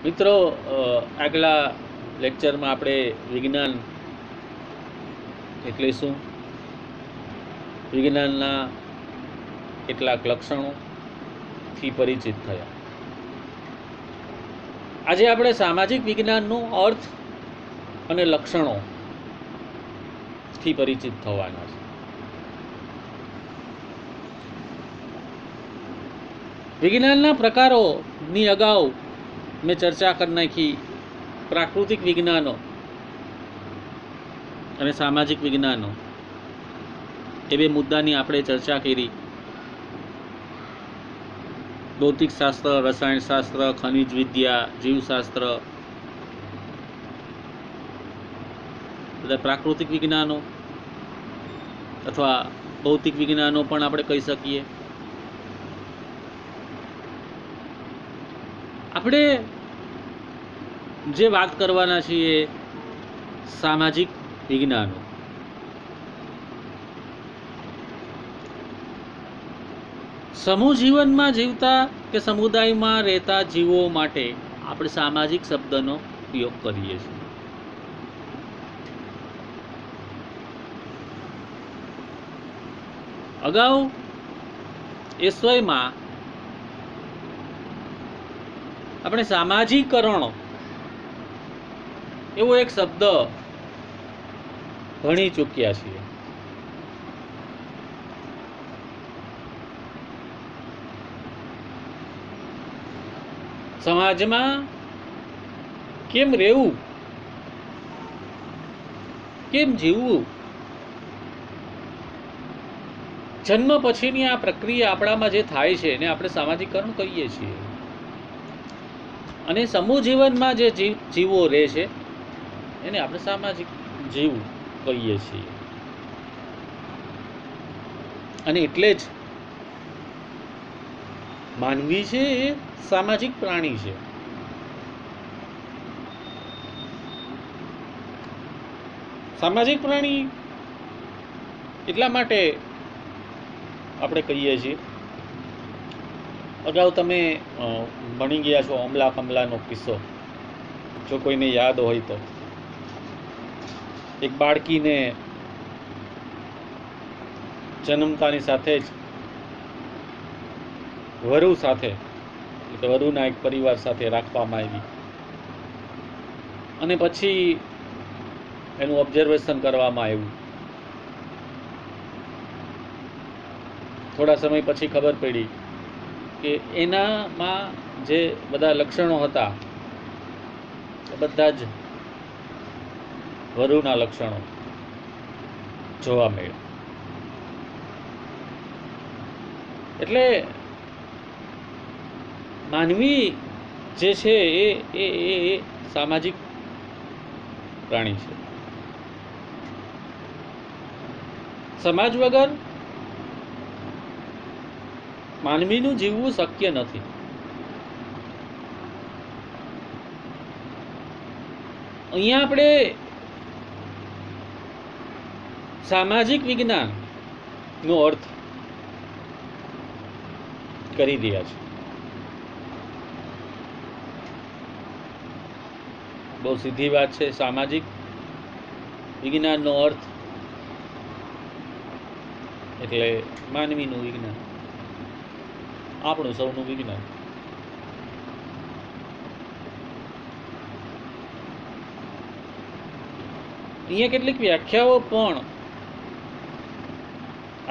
મિત્રો, આગલા લેક્ચરમાં આપણે વિજ્ઞાન એટલે શું, વિજ્ઞાનના કેટલાક લક્ષણોથી પરિચિત થયા. આજે આપણે સામાજિક વિજ્ઞાનનો અર્થ અને લક્ષણોથી પરિચિત થવાના છે. વિજ્ઞાનના પ્રકારોની અગાઉ મેં ચર્ચા કરી નાખી. પ્રાકૃતિક વિજ્ઞાનો અને સામાજિક વિજ્ઞાનો એ બે મુદ્દાની આપણે ચર્ચા કરી. ભૌતિક શાસ્ત્ર, રસાયણશાસ્ત્ર, ખનિજ વિદ્યા, જીવશાસ્ત્ર, બધા પ્રાકૃતિક વિજ્ઞાનો અથવા ભૌતિક વિજ્ઞાનો પણ આપણે કહી શકીએ. આપણે જે વાત કરવાના છીએ સામાજિક વિજ્ઞાનો. સમૂહ જીવનમાં જીવતા કે સમુદાયમાં રહેતા જીવો માટે આપણે સામાજિક શબ્દનો ઉપયોગ કરીએ છીએ. અગાઉ એસવાયમાં આપણે સામાજિકરણ એવો એક શબ્દ ભણી ચૂક્યા છીએ. સમાજમાં કેમ રહેવું, કેમ જીવવું, જન્મ પછીની આ પ્રક્રિયા આપણામાં જે થાય છે એને આપણે સામાજિકરણ કહીએ છીએ. અને સમૂહ જીવનમાં જે જીવો રહે છે એને આપણે સામાજિક જીવ કહીએ છીએ. અને એટલે જ માનવી છે એ સામાજિક પ્રાણી છે. સામાજિક પ્રાણી એટલા માટે આપણે કહીએ છીએ. અગાઉ તમે ભણી ગયા છો અમલા કમલાનો કિસ્સો, જો કોઈને યાદ હોય તો. એક બાળકીને જન્મતાની સાથે જ વરુ સાથે, એટલે વરુના એક પરિવાર સાથે રાખવામાં આવી અને પછી એનું ઓબ્ઝર્વેશન કરવામાં આવ્યું. થોડા સમય પછી ખબર પડી કે એનામાં જે બધા લક્ષણો હતા એ બધા જ વરુના લક્ષણો જોવા મળ્યા. એટલે માનવી જે છે એ સામાજિક પ્રાણી છે. સમાજ વગર માનવીનું જીવવું શક્ય નથી. અહીંયા આપણે સામાજિક વિજ્ઞાનનો અર્થ કરી રહ્યા છે. બહુ સીધી વાત છે. સામાજિક વિજ્ઞાનનો અર્થ એટલે માનવીનું વિજ્ઞાન, આપણું સૌનું વિજ્ઞાન. અહીંયા કેટલીક વ્યાખ્યાઓ પણ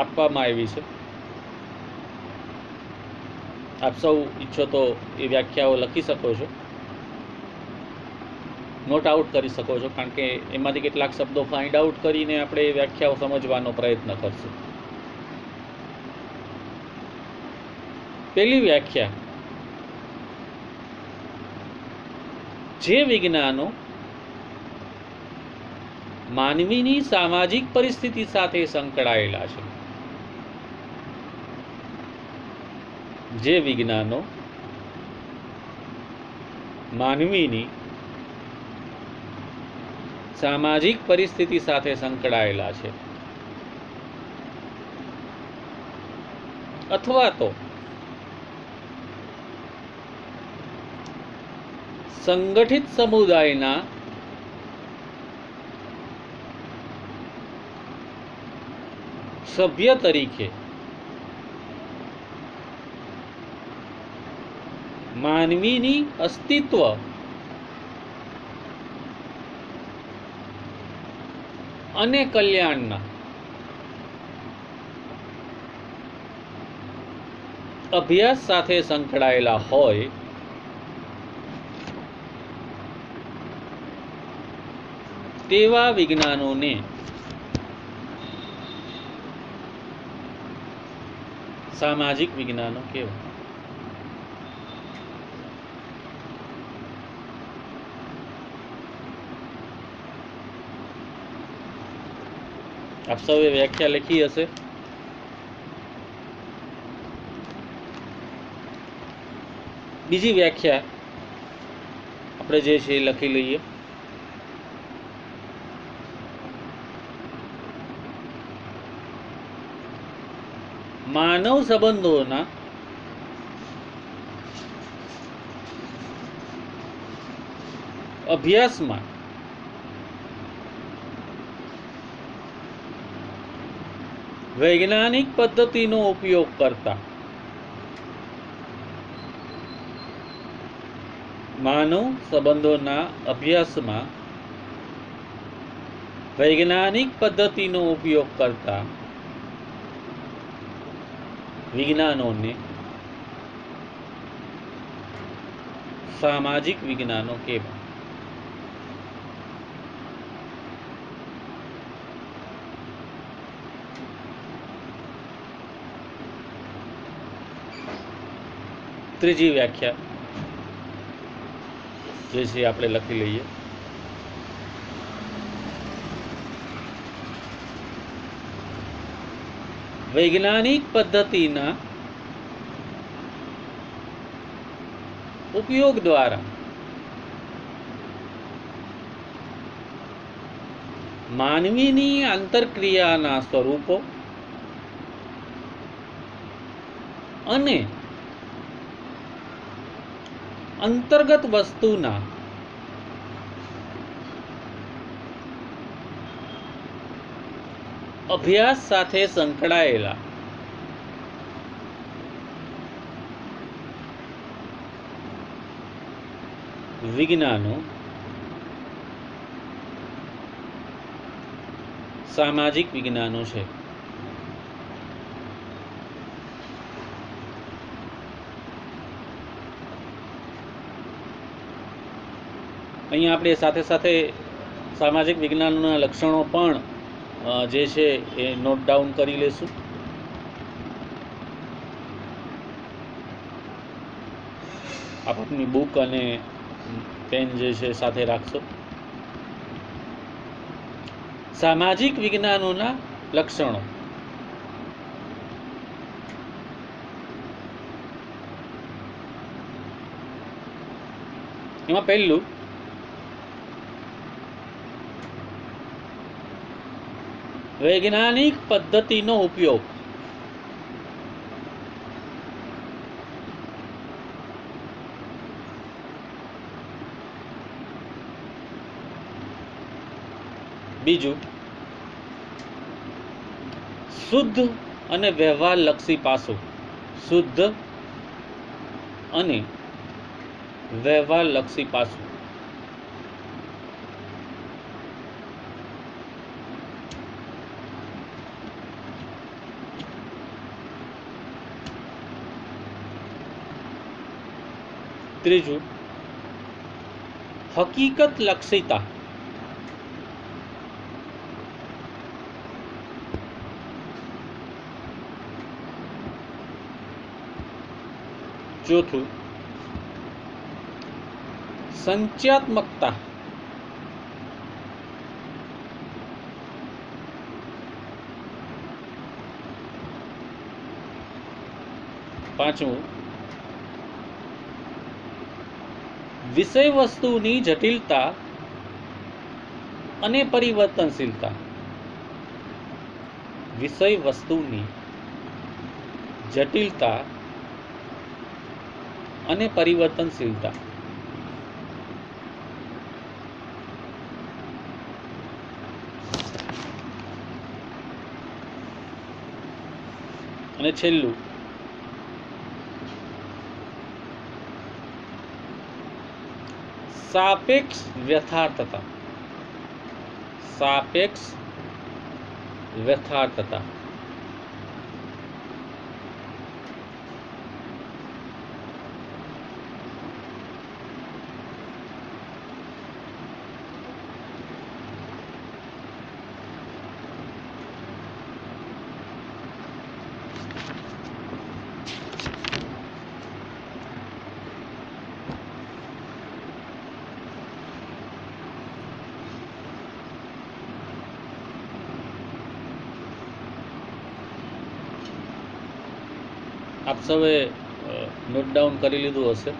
આપવામાં આવી છે. આપ સૌ ઈચ્છો તો એ વ્યાખ્યાઓ લખી શકો છો, નોટ આઉટ કરી શકો છો, કારણ કે એમાંથી કેટલાક શબ્દો ફાઇન્ડ આઉટ કરીને આપણે એ વ્યાખ્યાઓ સમજવાનો પ્રયત્ન કરશું. પહેલી વ્યાખ્યા: જે વિજ્ઞાનો માનવીની સામાજિક પરિસ્થિતિ સાથે સંકળાયેલા છે. જે વિજ્ઞાનો માનવીની સામાજિક પરિસ્થિતિ સાથે સંકળાયેલા છે અથવા તો સંગઠિત સમુદાયના સભ્ય તરીકે માનવીની અસ્તિત્વ અને કલ્યાણના અભ્યાસ સાથે સંકળાયેલા હોય તેવા વિજ્ઞાનોને સામાજિક વિજ્ઞાનો કહેવાય. આપ સૌએ વ્યાખ્યા લખી હશે. બીજી વ્યાખ્યા આપણે જે છે એ લખી લઈએ. માનવ સંબંધોના અભ્યાસમાં વૈજ્ઞાનિક પદ્ધતિનો ઉપયોગ કરતા માનવ સંબંધોના અભ્યાસમાં વૈજ્ઞાનિક પદ્ધતિનો ઉપયોગ કરતા વિજ્ઞાનોને સામાજિક વિજ્ઞાનો કહેવાય. ત્રીજી વ્યાખ્યા જે છે આપણે લખી લઈએ. વૈજ્ઞાનિક પદ્ધતિના ઉપયોગ દ્વારા માનવીની આંતરક્રિયાના સ્વરૂપો અને અંતર્ગત વસ્તુના અભ્યાસ સાથે સંકળાયેલા વિજ્ઞાનો સામાજિક વિજ્ઞાનો છે. અહીંયા આપણે સાથે સાથે સામાજિક વિજ્ઞાનના લક્ષણો પણ જે છે એ નોટ ડાઉન કરી લેશું. આપની બુક અને પેન જે છે સાથે રાખશો. સામાજિક વિજ્ઞાનોના લક્ષણો. એમાં પહેલું વૈજ્ઞાનિક પદ્ધતિનો ઉપયોગ. બીજું શુદ્ધ અને વ્યવહારલક્ષી પાસું. શુદ્ધ અને વ્યવહારલક્ષી પાસું. ત્રીજું હકીકત લક્ષિતા. ચોથું સંચયાત્મકતા. પાંચમું વિષય વસ્તુની જટિલતા અને પરિવર્તનશીલતા. વિષય વસ્તુની જટિલતા અને પરિવર્તનશીલતા. અને છેલ્લું સાપેક્ષ વ્યથાર્થતા. સાપેક્ષ વ્યથાર્થતા. આપ સૌએ નોટ ડાઉન કરી લીધું હશે.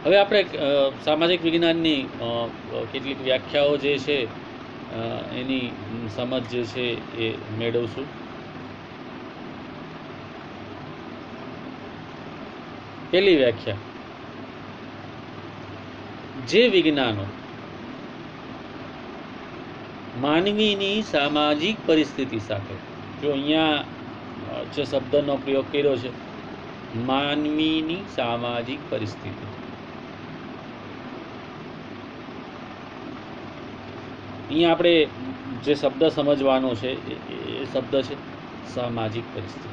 હવે આપણે સામાજિક વિજ્ઞાનની કેટલીક વ્યાખ્યાઓ જે છે એની સમજ જે છે એ મેળવશું. પહેલી વ્યાખ્યા, જે વિજ્ઞાનો માનવીની સામાજિક પરિસ્થિતિ સાથે, જો અહીંયા જે શબ્દનો પ્રયોગ કર્યો છે માનવીની સામાજિક પરિસ્થિતિ, અહીંયા આપણે જે શબ્દ સમજવાનો છે એ શબ્દ છે સામાજિક પરિસ્થિતિ.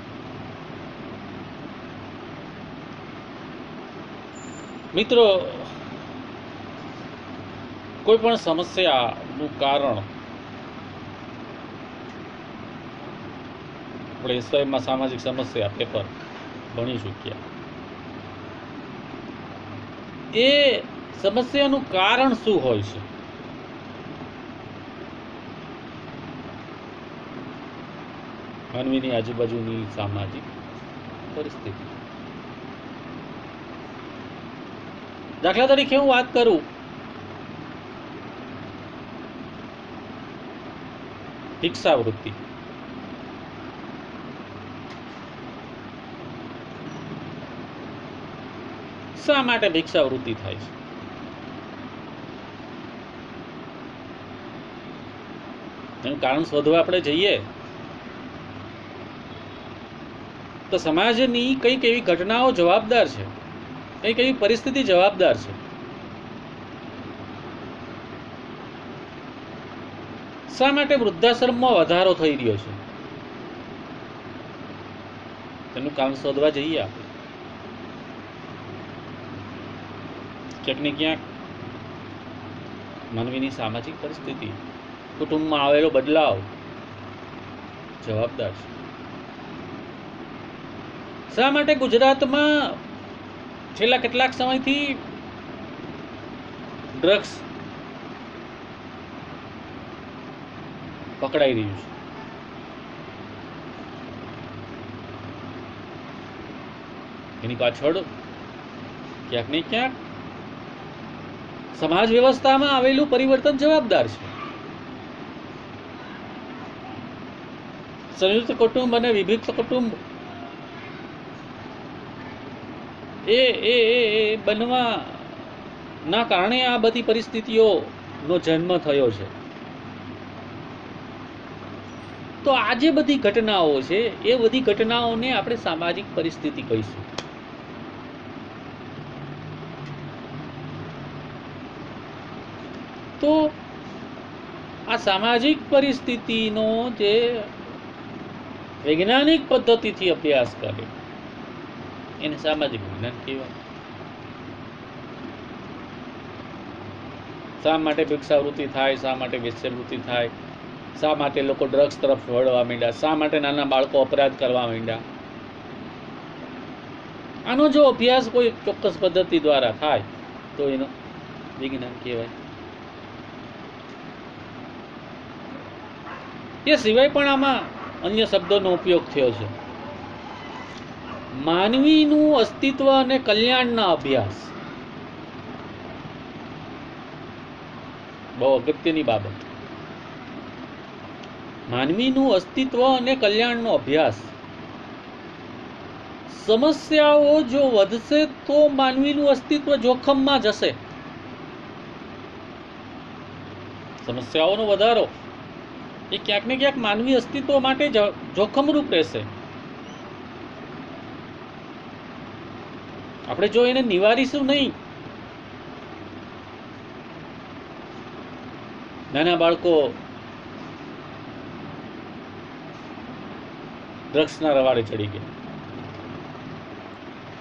મિત્રો, કોઈ પણ સમસ્યાનું કારણ આપણે એસવાયમાં સામાજિક સમસ્યા પેપર ભણી ચૂક્યા. એ સમસ્યાનું કારણ શું હોય છે? માનવીની આજુબાજુની સામાજિક પરિસ્થિતિ. દાખલા તરીકે હું વાત કરું, ભિક્ષાવૃત્તિ. શા માટે ભિક્ષાવૃત્તિ થાય છે? એનું કારણ શોધવા આપણે જઈએ તો સમાજની કઈક એવી ઘટનાઓ જવાબદાર છે, કઈક એવી પરિસ્થિતિ જવાબદાર છે. શા માટે વૃદ્ધાશ્રમમાં વધારો થઈ રહ્યો છે? તેનું કારણ શોધવા જઈએ આપણે. ક્યાંક ને ક્યાંક માનવીની સામાજિક પરિસ્થિતિ, કુટુંબમાં આવેલો બદલાવ જવાબદાર છે. શા માટે ગુજરાતમાં છેલ્લા કેટલાક સમયથી ડ્રગ્સ પકડાઈ રહ્યું છે? એની પાછળ ક્યાંક ને ક્યાંક સમાજ વ્યવસ્થામાં આવેલું પરિવર્તન જવાબદાર છે. સંયુક્ત કુટુંબ અને વિભક્ત કુટુંબ એ બનવાના કારણે આ બધી પરિસ્થિતિઓનો જન્મ થયો છે. તો આ જે બધી ઘટનાઓ છે એ બધી ઘટનાઓને આપણે સામાજિક પરિસ્થિતિ કહીશું. તો આ સામાજિક પરિસ્થિતિનો જે વૈજ્ઞાનિક પદ્ધતિથી અભ્યાસ કરે એને સામાજિક વિજ્ઞાન કહેવાય. શા માટે ભિક્ષાવૃત્તિ થાય? શા માટે વેશ્યાવૃત્તિ થાય? શા માટે લોકો ડ્રગ્સ તરફ વળવા માંડ્યા? શા માટે નાના બાળકો અપરાધ કરવા માંડ્યા? આનો જો અભ્યાસ કોઈ ચોક્કસ પદ્ધતિ દ્વારા થાય તો એનો વિજ્ઞાન કહેવાય. એ સિવાય પણ આમાં અન્ય શબ્દોનો ઉપયોગ થયો છે. માનવીનું અસ્તિત્વ અને કલ્યાણના અભ્યાસ. બહુ અગત્યની બાબત. માનવીનું અસ્તિત્વ અને કલ્યાણનો અભ્યાસ. સમસ્યાઓ જો વધશે તો માનવીનું અસ્તિત્વ જોખમમાં જશે. સમસ્યાઓનો વધારો એ ક્યાંક ને ક્યાંક માનવી અસ્તિત્વ માટે જોખમરૂપ રહેશે. આપણે જો એને નિવારીશું નહીં, નાના બાળકો ડ્રગ્સના રવાડે ચડી ગયા.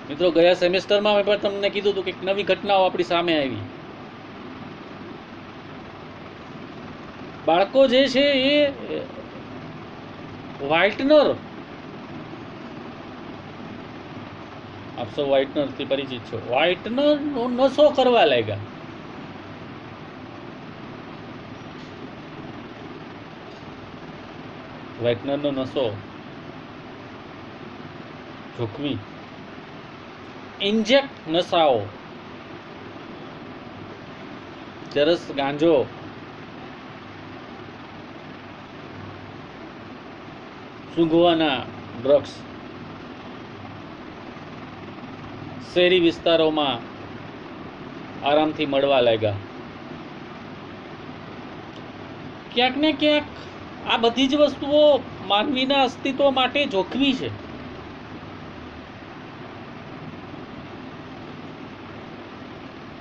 મિત્રો, ગયા સેમેસ્ટરમાં મેં પણ તમને કીધું હતું કે નવી ઘટનાઓ આપણી સામે આવી. બાળકો જે છે એ વ્હાઇટનર, આપ સૌ વ્હાઇટનર થી પરિચિત છો, વ્હાઇટનર નો નશો કરવા લાગ્યા. વ્હાઇટનર નો નશો જોખમી. ઇન્જેક્ટ નશાઓ, ચરસ, ગાંજો, સૂંઘવાના ડ્રગ્સ શહેરી વિસ્તારોમાં આરામથી મળવા લાગ્યા. ક્યાંક ને ક્યાંક આ બધી જ વસ્તુઓ માનવીના અસ્તિત્વ માટે જોખમી છે.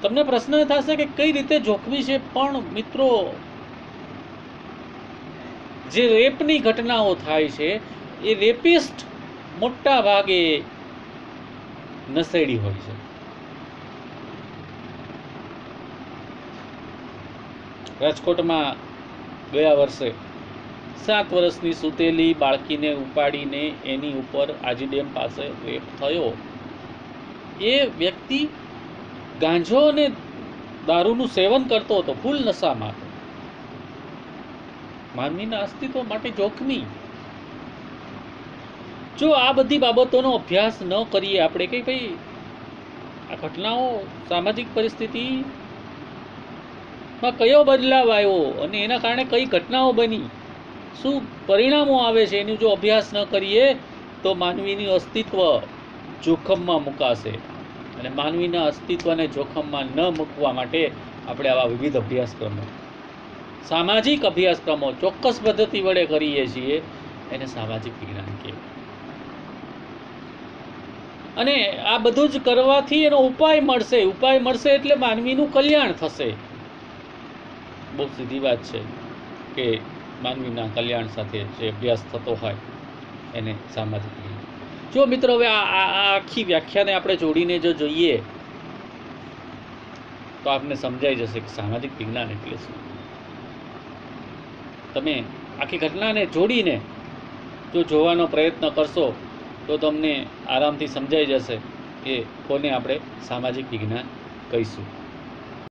તમને પ્રશ્ન થશે કે કઈ રીતે જોખમી છે? પણ મિત્રો, જે રેપની ઘટનાઓ થાય છે એ રેપિસ્ટ મોટા ભાગે નશેડી હોય છે. રાજકોટમાં ગયા વર્ષે 7 વર્ષની સૂતેલી બાળકીને ઉપાડીને એની ઉપર આજી ડેમ પાસે રેપ થયો. એ વ્યક્તિ ગાંજો અને દારૂનું સેવન કરતો હતો, ફૂલ નશામાં. માનવીના અસ્તિત્વ માટે જોખમી. જો આ બધી બાબતોનો અભ્યાસ ન કરીએ આપણે કે ભાઈ આ ઘટનાઓ, સામાજિક પરિસ્થિતિમાં કયો બદલાવ આવ્યો અને એના કારણે કઈ ઘટનાઓ બની, શું પરિણામો આવે છે, એનો જો અભ્યાસ ન કરીએ તો માનવીનું અસ્તિત્વ જોખમમાં મુકાશે. અને માનવીના અસ્તિત્વને જોખમમાં ન મૂકવા માટે આપણે આવા વિવિધ અભ્યાસક્રમો, સામાજિક અભ્યાસક્રમો ચોક્કસ પદ્ધતિ વડે કરીએ છીએ. એને સામાજિક વિજ્ઞાન કહેવાય. અને આ બધું જ કરવાથી એનો ઉપાય મળશે એટલે માનવીનું કલ્યાણ થશે. બહુ સીધી વાત છે કે માનવીના કલ્યાણ સાથે જે અભ્યાસ થતો હોય એને સામાજિક વિજ્ઞાન. જો મિત્રો, હવે આ આખી વ્યાખ્યાને આપણે જોડીને જો જોઈએ તો આપને સમજાઈ જશે કે સામાજિક વિજ્ઞાન એટલે શું. તમે આખી ઘટનાને જોડીને જો જોવાનો પ્રયત્ન કરશો તો તમને આરામથી સમજાઈ જશે કે કોને આપણે સામાજિક વિજ્ઞાન કહીશું.